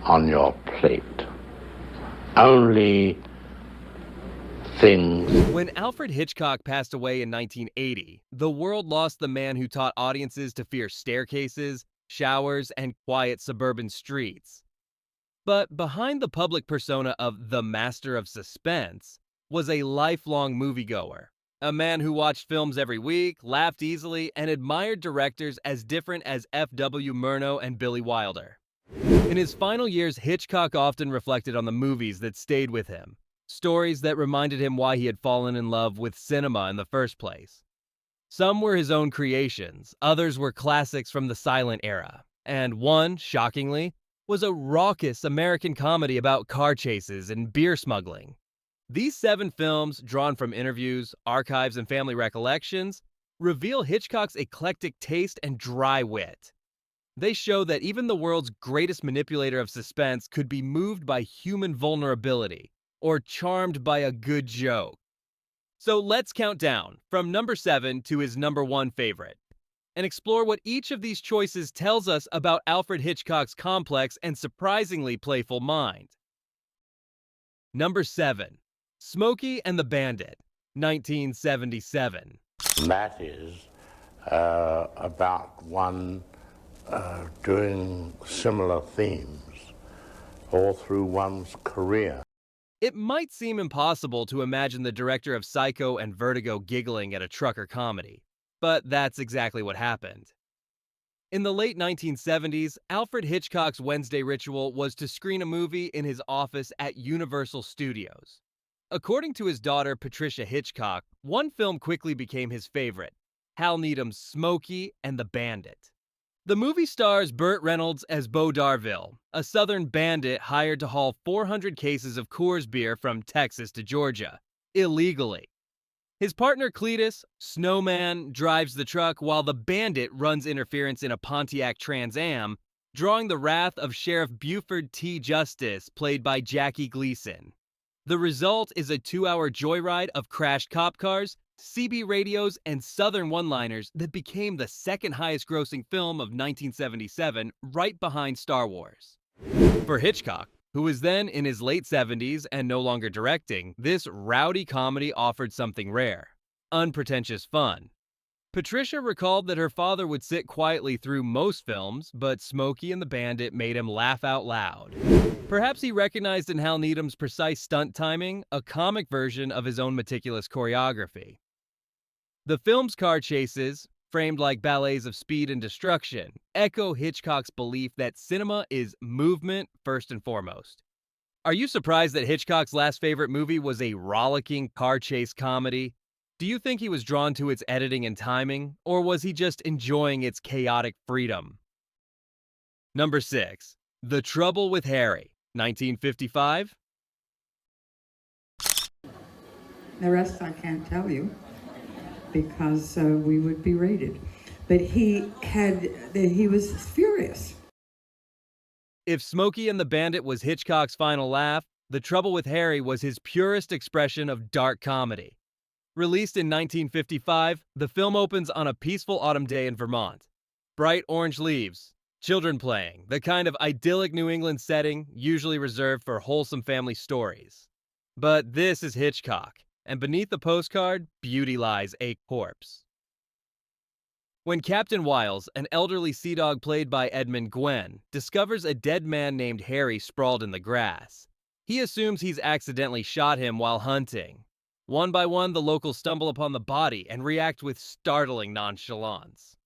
on your plate. Only things. When Alfred Hitchcock passed away in 1980, the world lost the man who taught audiences to fear staircases, showers, and quiet suburban streets. But behind the public persona of the Master of Suspense was a lifelong moviegoer, a man who watched films every week, laughed easily, and admired directors as different as F.W. Murnau and Billy Wilder. In his final years, Hitchcock often reflected on the movies that stayed with him, stories that reminded him why he had fallen in love with cinema in the first place. Some were his own creations, others were classics from the silent era, and one, shockingly, was a raucous American comedy about car chases and beer smuggling. These 7 films, drawn from interviews, archives, and family recollections, reveal Hitchcock's eclectic taste and dry wit. They show that even the world's greatest manipulator of suspense could be moved by human vulnerability or charmed by a good joke. So let's count down from number 7 to his number 1 favorite and explore what each of these choices tells us about Alfred Hitchcock's complex and surprisingly playful mind. Number 7. Smokey and the Bandit, 1977. That is about one doing similar themes all through one's career. It might seem impossible to imagine the director of Psycho and Vertigo giggling at a trucker comedy, but that's exactly what happened. In the late 1970s, Alfred Hitchcock's Wednesday ritual was to screen a movie in his office at Universal Studios. According to his daughter Patricia Hitchcock, one film quickly became his favorite, Hal Needham's Smokey and the Bandit. The movie stars Burt Reynolds as Bo Darville, a southern bandit hired to haul 400 cases of Coors beer from Texas to Georgia, illegally. His partner Cletus, Snowman, drives the truck while the bandit runs interference in a Pontiac Trans Am, drawing the wrath of Sheriff Buford T. Justice, played by Jackie Gleason. The result is a 2-hour joyride of crashed cop cars, CB radios, and Southern one-liners that became the second highest grossing film of 1977, right behind Star Wars. For Hitchcock, who was then in his late 70s and no longer directing, this rowdy comedy offered something rare: unpretentious fun. Patricia recalled that her father would sit quietly through most films, but Smokey and the Bandit made him laugh out loud. Perhaps he recognized in Hal Needham's precise stunt timing a comic version of his own meticulous choreography. The film's car chases, framed like ballets of speed and destruction, echo Hitchcock's belief that cinema is movement first and foremost. Are you surprised that Hitchcock's last favorite movie was a rollicking car chase comedy? Do you think he was drawn to its editing and timing, or was he just enjoying its chaotic freedom? Number 6. The Trouble with Harry, 1955. The rest I can't tell you because we would be rated. But he was furious. If Smokey and the Bandit was Hitchcock's final laugh, The Trouble with Harry was his purest expression of dark comedy. Released in 1955, the film opens on a peaceful autumn day in Vermont. Bright orange leaves, children playing, the kind of idyllic New England setting usually reserved for wholesome family stories. But this is Hitchcock, and beneath the postcard, beauty lies a corpse. When Captain Wiles, an elderly sea dog played by Edmund Gwenn, discovers a dead man named Harry sprawled in the grass, he assumes he's accidentally shot him while hunting. One by one, the locals stumble upon the body and react with startling nonchalance.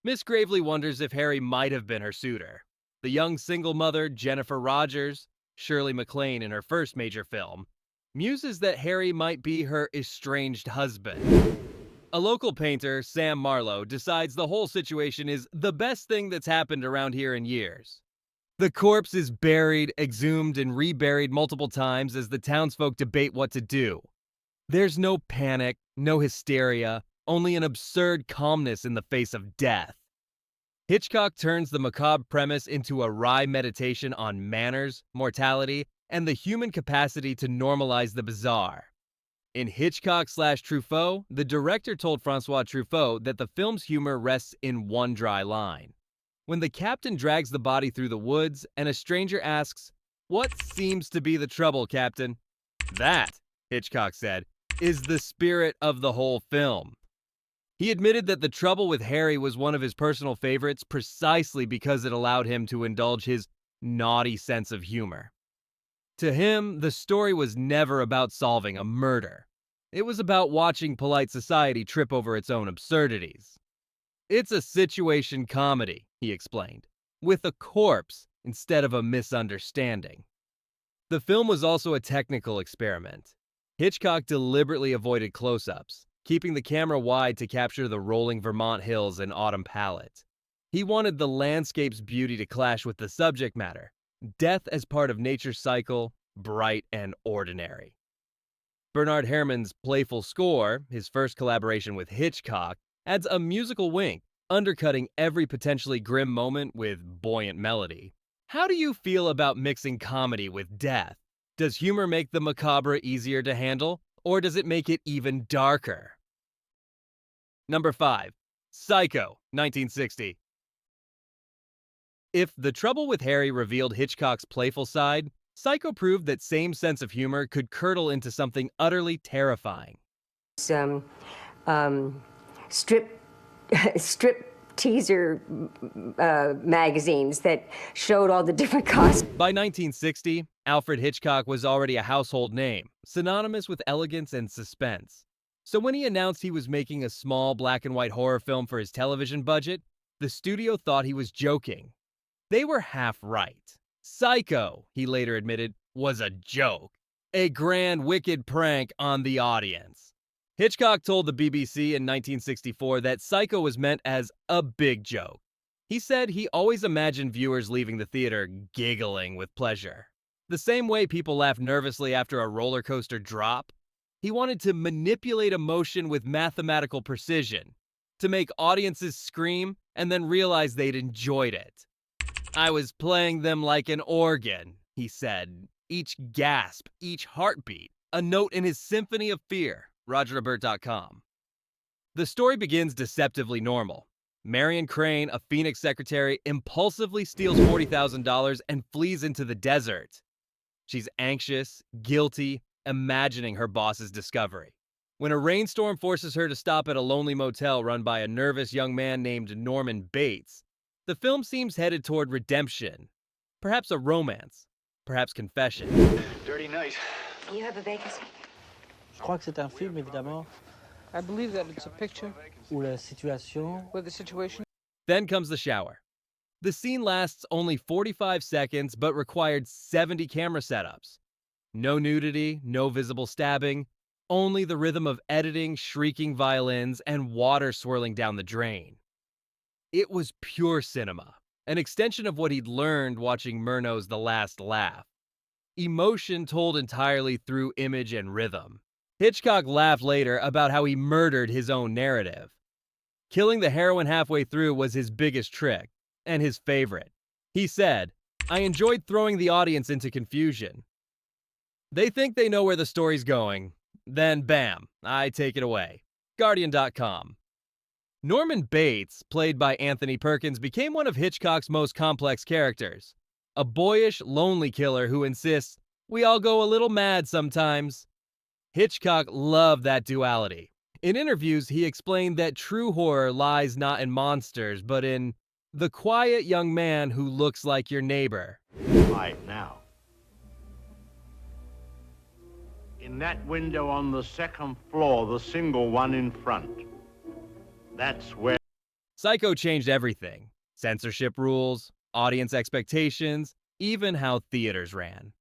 Miss Gravely wonders if Harry might have been her suitor. The young single mother, Jennifer Rogers, Shirley MacLaine in her first major film, muses that Harry might be her estranged husband. A local painter, Sam Marlowe, decides the whole situation is the best thing that's happened around here in years. The corpse is buried, exhumed, and reburied multiple times as the townsfolk debate what to do. There's no panic, no hysteria, only an absurd calmness in the face of death. Hitchcock turns the macabre premise into a wry meditation on manners, mortality, and the human capacity to normalize the bizarre. In Hitchcock/Truffaut, the director told Francois Truffaut that the film's humor rests in one dry line. when the captain drags the body through the woods and a stranger asks, "What seems to be the trouble, Captain?" That, Hitchcock said, is the spirit of the whole film. He admitted that The Trouble with Harry was one of his personal favorites precisely because it allowed him to indulge his naughty sense of humor. To him, the story was never about solving a murder. It was about watching polite society trip over its own absurdities. It's a situation comedy, he explained, with a corpse instead of a misunderstanding. The film was also a technical experiment. Hitchcock deliberately avoided close-ups, keeping the camera wide to capture the rolling Vermont hills and autumn palette. He wanted the landscape's beauty to clash with the subject matter, death as part of nature's cycle, bright and ordinary. Bernard Herrmann's playful score, his first collaboration with Hitchcock, adds a musical wink, undercutting every potentially grim moment with buoyant melody. How do you feel about mixing comedy with death? Does humor make the macabre easier to handle, or does it make it even darker? Number 5. Psycho, 1960. If The Trouble with Harry revealed Hitchcock's playful side, Psycho proved that same sense of humor could curdle into something utterly terrifying. Some strip teaser magazines that showed all the different costumes. By 1960, Alfred Hitchcock was already a household name, synonymous with elegance and suspense. So when he announced he was making a small black and white horror film for his television budget, the studio thought he was joking. They were half right. Psycho, he later admitted, was a joke, a grand, wicked prank on the audience. Hitchcock told the BBC in 1964 that Psycho was meant as a big joke. He said he always imagined viewers leaving the theater giggling with pleasure. The same way people laugh nervously after a roller coaster drop. He wanted to manipulate emotion with mathematical precision, to make audiences scream and then realize they'd enjoyed it. "I was playing them like an organ," he said. Each gasp, each heartbeat, a note in his symphony of fear. RogerEbert.com. The story begins deceptively normal. Marion Crane, a Phoenix secretary, impulsively steals $40,000 and flees into the desert. She's anxious, guilty, imagining her boss's discovery. When a rainstorm forces her to stop at a lonely motel run by a nervous young man named Norman Bates, the film seems headed toward redemption. Perhaps a romance. Perhaps confession. Dirty night. You have a vacancy? Je crois que c'est un film, évidemment, I believe that it's a picture où la situation where the situation. Then comes the shower. The scene lasts only 45 seconds but required 70 camera setups. No nudity, no visible stabbing, only the rhythm of editing, shrieking violins, and water swirling down the drain. It was pure cinema, an extension of what he'd learned watching Murnau's The Last Laugh. Emotion told entirely through image and rhythm. Hitchcock laughed later about how he murdered his own narrative. Killing the heroine halfway through was his biggest trick, and his favorite. He said, "I enjoyed throwing the audience into confusion. They think they know where the story's going. Then bam, I take it away." Guardian.com. Norman Bates, played by Anthony Perkins, became one of Hitchcock's most complex characters. A boyish, lonely killer who insists, "We all go a little mad sometimes." Hitchcock loved that duality. In interviews, he explained that true horror lies not in monsters, but in the quiet young man who looks like your neighbor. Right now. In that window on the second floor, the single one in front. That's where... Psycho changed everything. Censorship rules, audience expectations, even how theaters ran.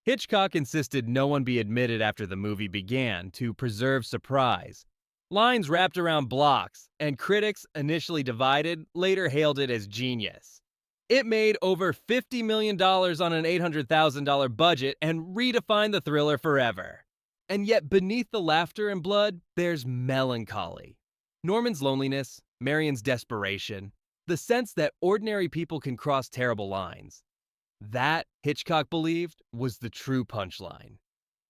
Hitchcock insisted no one be admitted after the movie began to preserve surprise. Lines wrapped around blocks, and critics, initially divided, later hailed it as genius. It made over $50 million on an $800,000 budget and redefined the thriller forever. And yet beneath the laughter and blood, there's melancholy. Norman's loneliness, Marion's desperation, the sense that ordinary people can cross terrible lines. That, Hitchcock believed, was the true punchline.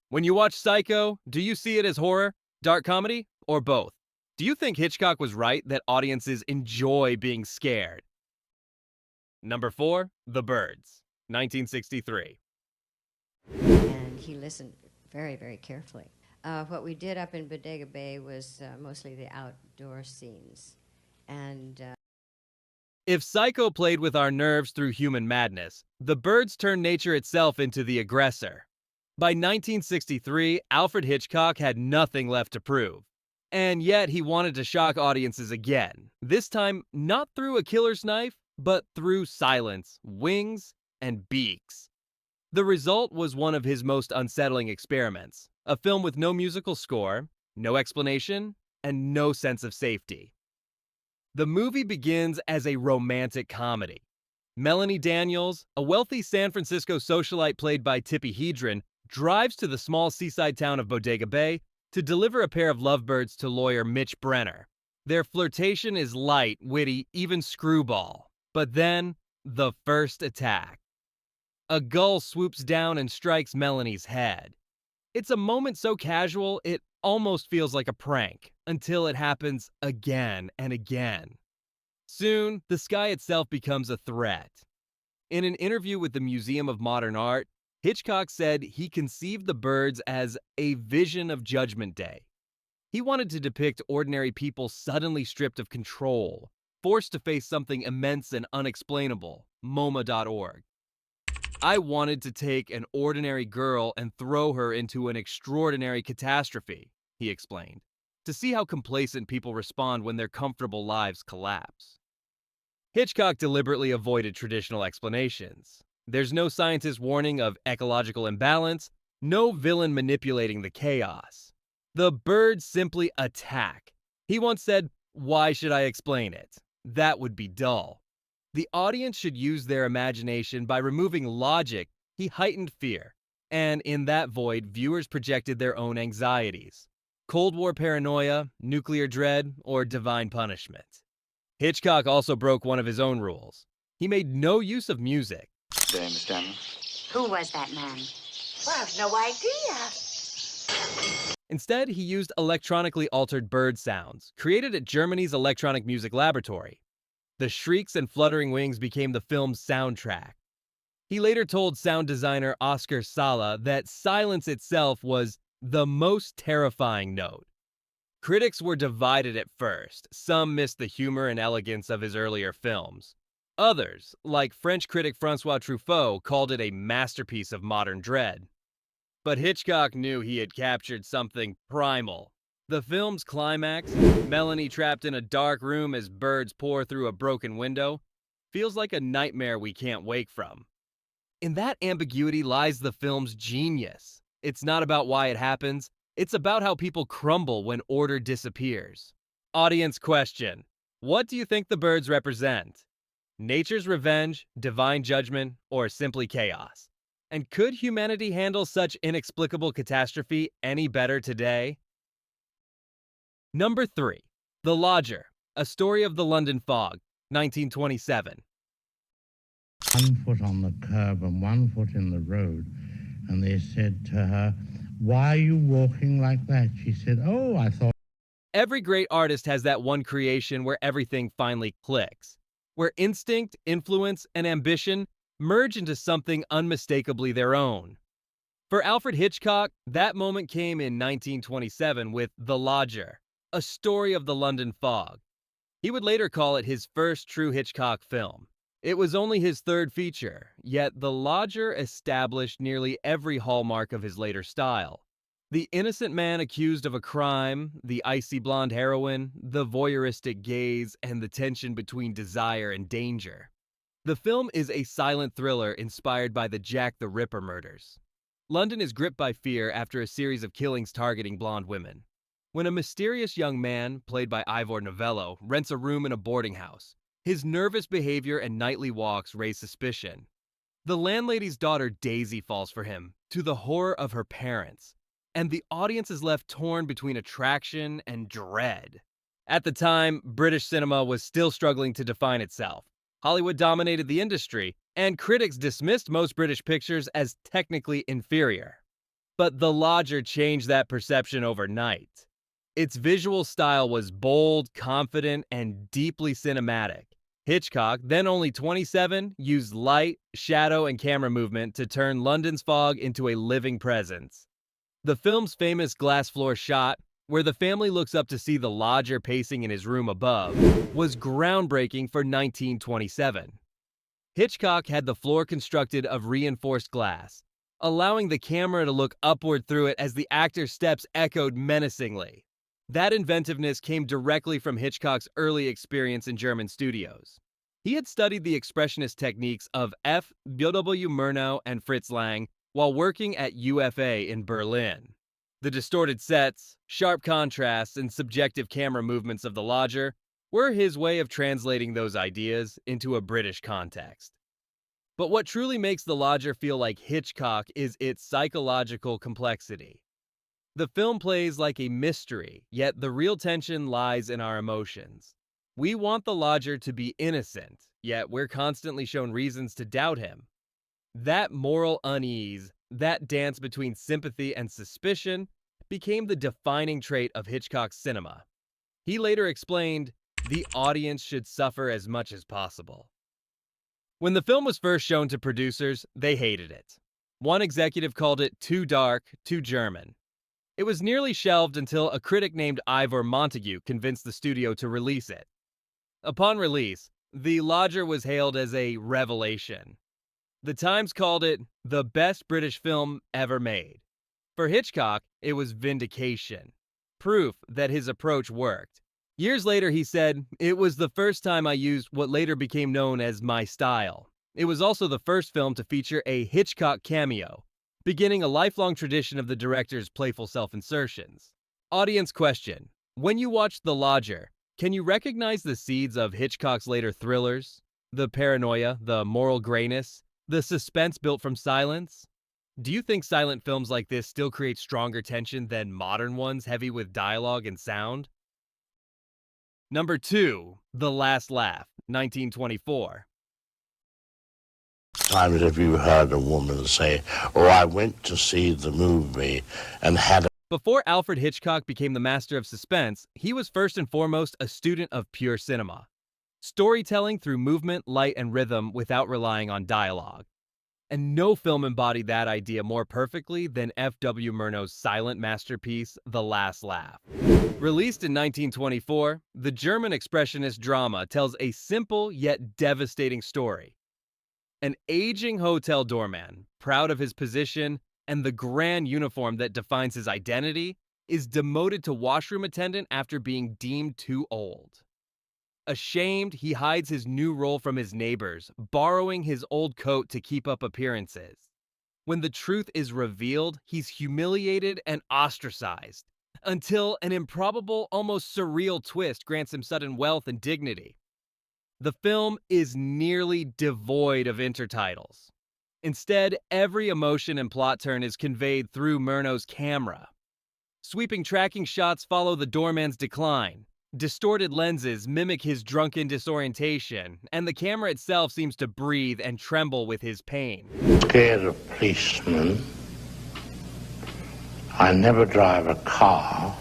When you watch Psycho, do you see it as horror, dark comedy, or both? Do you think Hitchcock was right that audiences enjoy being scared? Number 4, The Birds, 1963. And he listened very, very carefully. What we did up in Bodega Bay was mostly the outdoor scenes. And If Psycho played with our nerves through human madness, The Birds turned nature itself into the aggressor. By 1963, Alfred Hitchcock had nothing left to prove. And yet he wanted to shock audiences again, this time not through a killer's knife, but through silence, wings, and beaks. The result was one of his most unsettling experiments, a film with no musical score, no explanation, and no sense of safety. The movie begins as a romantic comedy. Melanie Daniels, a wealthy San Francisco socialite played by Tippi Hedren, drives to the small seaside town of Bodega Bay to deliver a pair of lovebirds to lawyer Mitch Brenner. Their flirtation is light, witty, even screwball. But then, the first attack. A gull swoops down and strikes Melanie's head. It's a moment so casual, it almost feels like a prank, until it happens again and again. Soon, the sky itself becomes a threat. In an interview with the Museum of Modern Art, Hitchcock said he conceived the birds as a vision of Judgment Day. He wanted to depict ordinary people suddenly stripped of control, forced to face something immense and unexplainable, MoMA.org. I wanted to take an ordinary girl and throw her into an extraordinary catastrophe, he explained, to see how complacent people respond when their comfortable lives collapse. Hitchcock deliberately avoided traditional explanations. There's no scientist warning of ecological imbalance, no villain manipulating the chaos. The birds simply attack. He once said, "Why should I explain it? That would be dull." The audience should use their imagination. By removing logic, he heightened fear. And in that void, viewers projected their own anxieties. Cold War paranoia, nuclear dread, or divine punishment. Hitchcock also broke one of his own rules. He made no use of music. Do you understand me? Who was that man? Well, I have no idea. Instead, he used electronically altered bird sounds, created at Germany's Electronic Music Laboratory. The shrieks and fluttering wings became the film's soundtrack. He later told sound designer Oscar Sala that silence itself was the most terrifying note. Critics were divided at first. Some missed the humor and elegance of his earlier films. Others, like French critic François Truffaut, called it a masterpiece of modern dread. But Hitchcock knew he had captured something primal. The film's climax, Melanie trapped in a dark room as birds pour through a broken window, feels like a nightmare we can't wake from. In that ambiguity lies the film's genius. It's not about why it happens, it's about how people crumble when order disappears. Audience question: what do you think the birds represent? Nature's revenge, divine judgment, or simply chaos? And could humanity handle such inexplicable catastrophe any better today? Number 3. The Lodger, A Story of the London Fog, 1927. 1 foot on the curb and 1 foot in the road. And they said to her, "Why are you walking like that?" She said, "Oh, I thought..." Every great artist has that one creation where everything finally clicks, where instinct, influence, and ambition merge into something unmistakably their own. For Alfred Hitchcock, that moment came in 1927 with The Lodger, A Story of the London Fog. He would later call it his first true Hitchcock film. It was only his third feature, yet The Lodger established nearly every hallmark of his later style. The innocent man accused of a crime, the icy blonde heroine, the voyeuristic gaze, and the tension between desire and danger. The film is a silent thriller inspired by the Jack the Ripper murders. London is gripped by fear after a series of killings targeting blonde women. When a mysterious young man, played by Ivor Novello, rents a room in a boarding house, his nervous behavior and nightly walks raise suspicion. The landlady's daughter Daisy falls for him, to the horror of her parents, and the audience is left torn between attraction and dread. At the time, British cinema was still struggling to define itself. Hollywood dominated the industry, and critics dismissed most British pictures as technically inferior. But The Lodger changed that perception overnight. Its visual style was bold, confident, and deeply cinematic. Hitchcock, then only 27, used light, shadow, and camera movement to turn London's fog into a living presence. The film's famous glass floor shot, where the family looks up to see the lodger pacing in his room above, was groundbreaking for 1927. Hitchcock had the floor constructed of reinforced glass, allowing the camera to look upward through it as the actor's steps echoed menacingly. That inventiveness came directly from Hitchcock's early experience in German studios. He had studied the expressionist techniques of F. W. Murnau and Fritz Lang while working at UFA in Berlin. The distorted sets, sharp contrasts, and subjective camera movements of the lodger were his way of translating those ideas into a British context. But what truly makes The Lodger feel like Hitchcock is its psychological complexity. The film plays like a mystery, yet the real tension lies in our emotions. We want the lodger to be innocent, yet we're constantly shown reasons to doubt him. That moral unease, that dance between sympathy and suspicion, became the defining trait of Hitchcock's cinema. He later explained, "The audience should suffer as much as possible." When the film was first shown to producers, they hated it. One executive called it too dark, too German. It was nearly shelved until a critic named Ivor Montague convinced the studio to release it. Upon release, The Lodger was hailed as a revelation. The Times called it the best British film ever made. For Hitchcock, it was vindication, proof that his approach worked. Years later, he said, "It was the first time I used what later became known as my style. It was also the first film to feature a Hitchcock cameo, beginning a lifelong tradition of the director's playful self-insertions." Audience question: when you watch The Lodger, can you recognize the seeds of Hitchcock's later thrillers? The paranoia, the moral grayness, the suspense built from silence? Do you think silent films like this still create stronger tension than modern ones heavy with dialogue and sound? Number 2, The Last Laugh, 1924. Times have you heard a woman say, "Oh, I went to see the movie and had a..." Before Alfred Hitchcock became the master of suspense, he was first and foremost a student of pure cinema. Storytelling through movement, light, and rhythm without relying on dialogue. And no film embodied that idea more perfectly than F.W. Murnau's silent masterpiece, The Last Laugh. Released in 1924, the German expressionist drama tells a simple yet devastating story. An aging hotel doorman, proud of his position and the grand uniform that defines his identity, is demoted to washroom attendant after being deemed too old. Ashamed, he hides his new role from his neighbors, borrowing his old coat to keep up appearances. When the truth is revealed, he's humiliated and ostracized, until an improbable, almost surreal twist grants him sudden wealth and dignity. The film is nearly devoid of intertitles. Instead, every emotion and plot turn is conveyed through Murnau's camera. Sweeping tracking shots follow the doorman's decline. Distorted lenses mimic his drunken disorientation, and the camera itself seems to breathe and tremble with his pain. Scared of policemen. I never drive a car.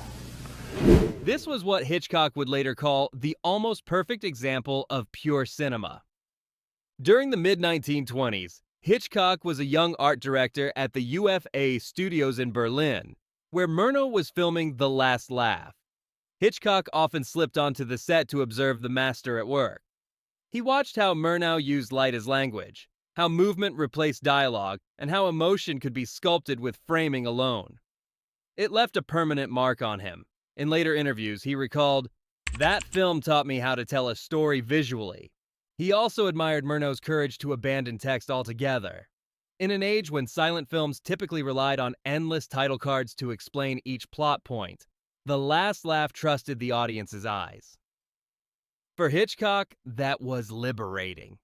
This was what Hitchcock would later call the almost perfect example of pure cinema. During the mid-1920s, Hitchcock was a young art director at the UFA studios in Berlin, where Murnau was filming The Last Laugh. Hitchcock often slipped onto the set to observe the master at work. He watched how Murnau used light as language, how movement replaced dialogue, and how emotion could be sculpted with framing alone. It left a permanent mark on him. In later interviews, he recalled, "That film taught me how to tell a story visually." He also admired Murnau's courage to abandon text altogether. In an age when silent films typically relied on endless title cards to explain each plot point, The Last Laugh trusted the audience's eyes. For Hitchcock, that was liberating.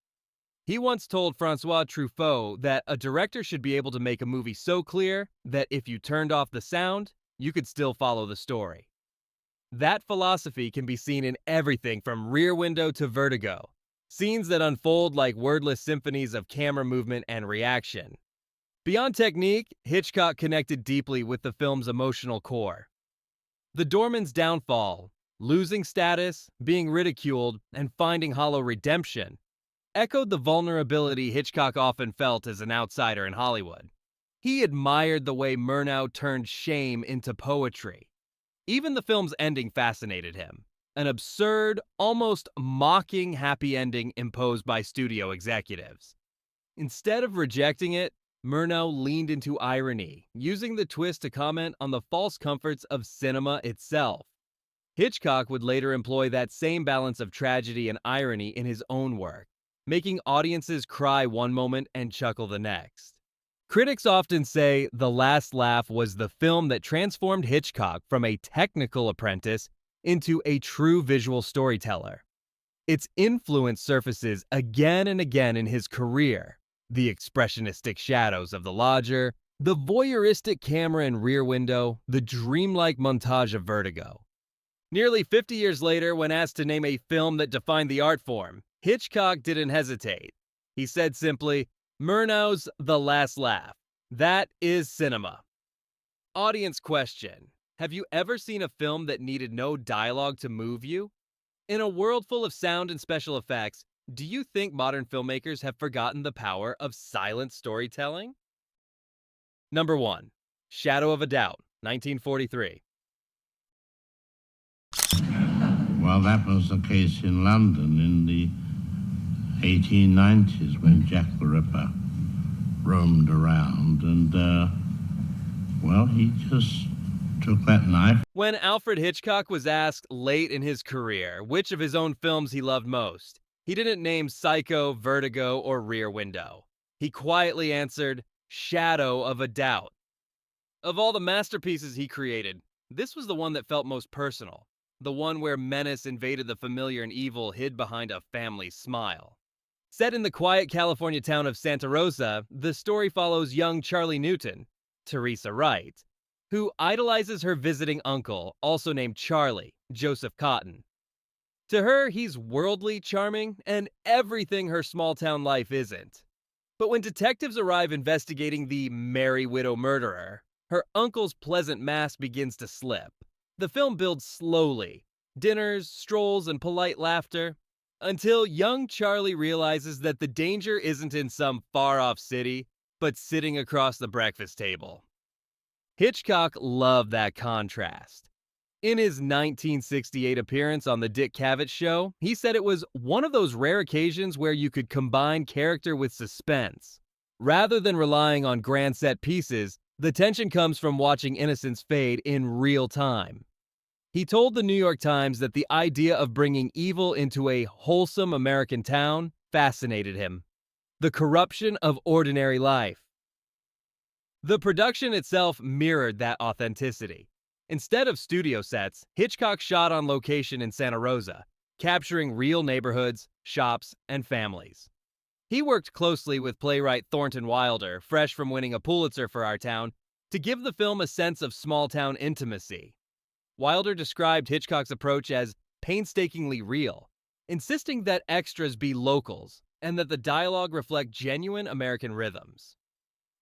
He once told François Truffaut that a director should be able to make a movie so clear that if you turned off the sound, you could still follow the story. That philosophy can be seen in everything from Rear Window to Vertigo, scenes that unfold like wordless symphonies of camera movement and reaction. Beyond technique, Hitchcock connected deeply with the film's emotional core. The doorman's downfall, losing status, being ridiculed, and finding hollow redemption, echoed the vulnerability Hitchcock often felt as an outsider in Hollywood. He admired the way Murnau turned shame into poetry. Even the film's ending fascinated him. An absurd, almost mocking happy ending imposed by studio executives. Instead of rejecting it, Murnau leaned into irony, using the twist to comment on the false comforts of cinema itself. Hitchcock would later employ that same balance of tragedy and irony in his own work, making audiences cry one moment and chuckle the next. Critics often say The Last Laugh was the film that transformed Hitchcock from a technical apprentice into a true visual storyteller. Its influence surfaces again and again in his career. The expressionistic shadows of the lodger, the voyeuristic camera in Rear Window, the dreamlike montage of Vertigo. Nearly 50 years later, when asked to name a film that defined the art form, Hitchcock didn't hesitate. He said simply, Murnau's The Last Laugh. That is cinema. Audience question. Have you ever seen a film that needed no dialogue to move you? In a world full of sound and special effects, do you think modern filmmakers have forgotten the power of silent storytelling? Number 1. Shadow of a Doubt, 1943. Well, that was the case in London in the 1890s when Jack the Ripper roamed around and, well, he just took that knife. When Alfred Hitchcock was asked late in his career which of his own films he loved most, he didn't name Psycho, Vertigo, or Rear Window. He quietly answered, Shadow of a Doubt. Of all the masterpieces he created, this was the one that felt most personal, the one where menace invaded the familiar and evil hid behind a family smile. Set in the quiet California town of Santa Rosa, the story follows young Charlie Newton, Teresa Wright, who idolizes her visiting uncle, also named Charlie, Joseph Cotton. To her, he's worldly, charming, and everything her small-town life isn't. But when detectives arrive investigating the Merry Widow murderer, her uncle's pleasant mask begins to slip. The film builds slowly, dinners, strolls, and polite laughter, until young Charlie realizes that the danger isn't in some far-off city, but sitting across the breakfast table. Hitchcock loved that contrast. In his 1968 appearance on The Dick Cavett Show, he said it was one of those rare occasions where you could combine character with suspense. Rather than relying on grand set pieces, the tension comes from watching innocence fade in real time. He told the New York Times that the idea of bringing evil into a wholesome American town fascinated him. The corruption of ordinary life. The production itself mirrored that authenticity. Instead of studio sets, Hitchcock shot on location in Santa Rosa, capturing real neighborhoods, shops, and families. He worked closely with playwright Thornton Wilder, fresh from winning a Pulitzer for our town, to give the film a sense of small-town intimacy. Wilder described Hitchcock's approach as painstakingly real, insisting that extras be locals and that the dialogue reflect genuine American rhythms.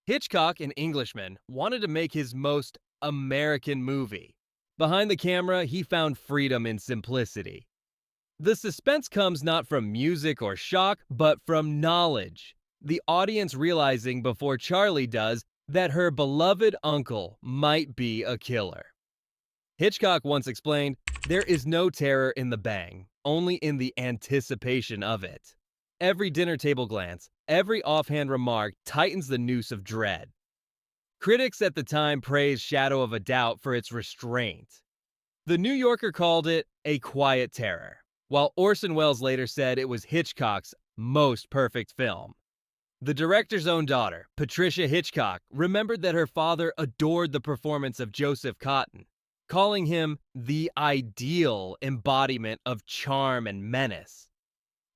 Hitchcock, an Englishman, wanted to make his most American movie. Behind the camera, he found freedom in simplicity. The suspense comes not from music or shock, but from knowledge. The audience realizing before Charlie does that her beloved uncle might be a killer. Hitchcock once explained, "There is no terror in the bang, only in the anticipation of it." Every dinner table glance, every offhand remark tightens the noose of dread. Critics at the time praised Shadow of a Doubt for its restraint. The New Yorker called it a quiet terror, while Orson Welles later said it was Hitchcock's most perfect film. The director's own daughter, Patricia Hitchcock, remembered that her father adored the performance of Joseph Cotton, calling him the ideal embodiment of charm and menace.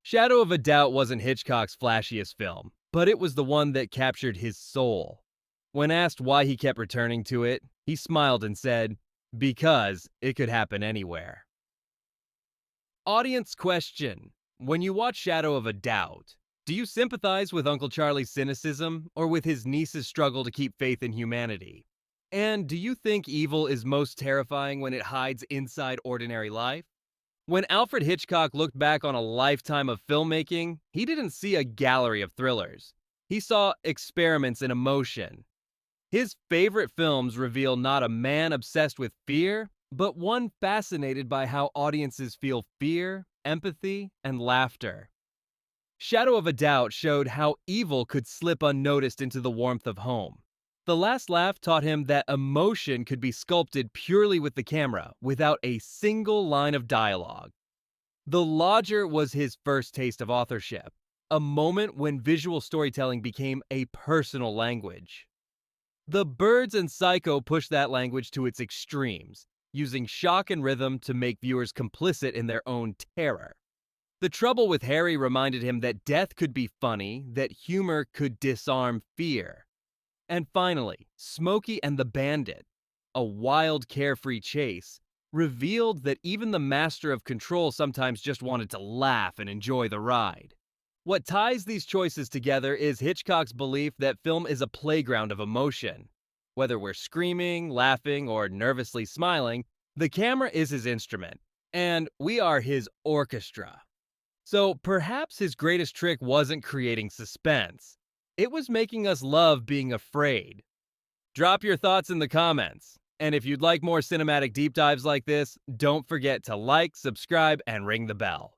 Shadow of a Doubt wasn't Hitchcock's flashiest film, but it was the one that captured his soul. When asked why he kept returning to it, he smiled and said, "Because it could happen anywhere." Audience question. When you watch Shadow of a Doubt, do you sympathize with Uncle Charlie's cynicism or with his niece's struggle to keep faith in humanity? And do you think evil is most terrifying when it hides inside ordinary life? When Alfred Hitchcock looked back on a lifetime of filmmaking, he didn't see a gallery of thrillers. He saw experiments in emotion. His favorite films reveal not a man obsessed with fear, but one fascinated by how audiences feel fear, empathy, and laughter. Shadow of a Doubt showed how evil could slip unnoticed into the warmth of home. The Last Laugh taught him that emotion could be sculpted purely with the camera, without a single line of dialogue. The Lodger was his first taste of authorship, a moment when visual storytelling became a personal language. The Birds and Psycho pushed that language to its extremes, using shock and rhythm to make viewers complicit in their own terror. The Trouble with Harry reminded him that death could be funny, that humor could disarm fear. And finally, Smokey and the Bandit, a wild, carefree chase, revealed that even the master of control sometimes just wanted to laugh and enjoy the ride. What ties these choices together is Hitchcock's belief that film is a playground of emotion. Whether we're screaming, laughing, or nervously smiling, the camera is his instrument, and we are his orchestra. So perhaps his greatest trick wasn't creating suspense. It was making us love being afraid. Drop your thoughts in the comments. And if you'd like more cinematic deep dives like this, don't forget to like, subscribe, and ring the bell.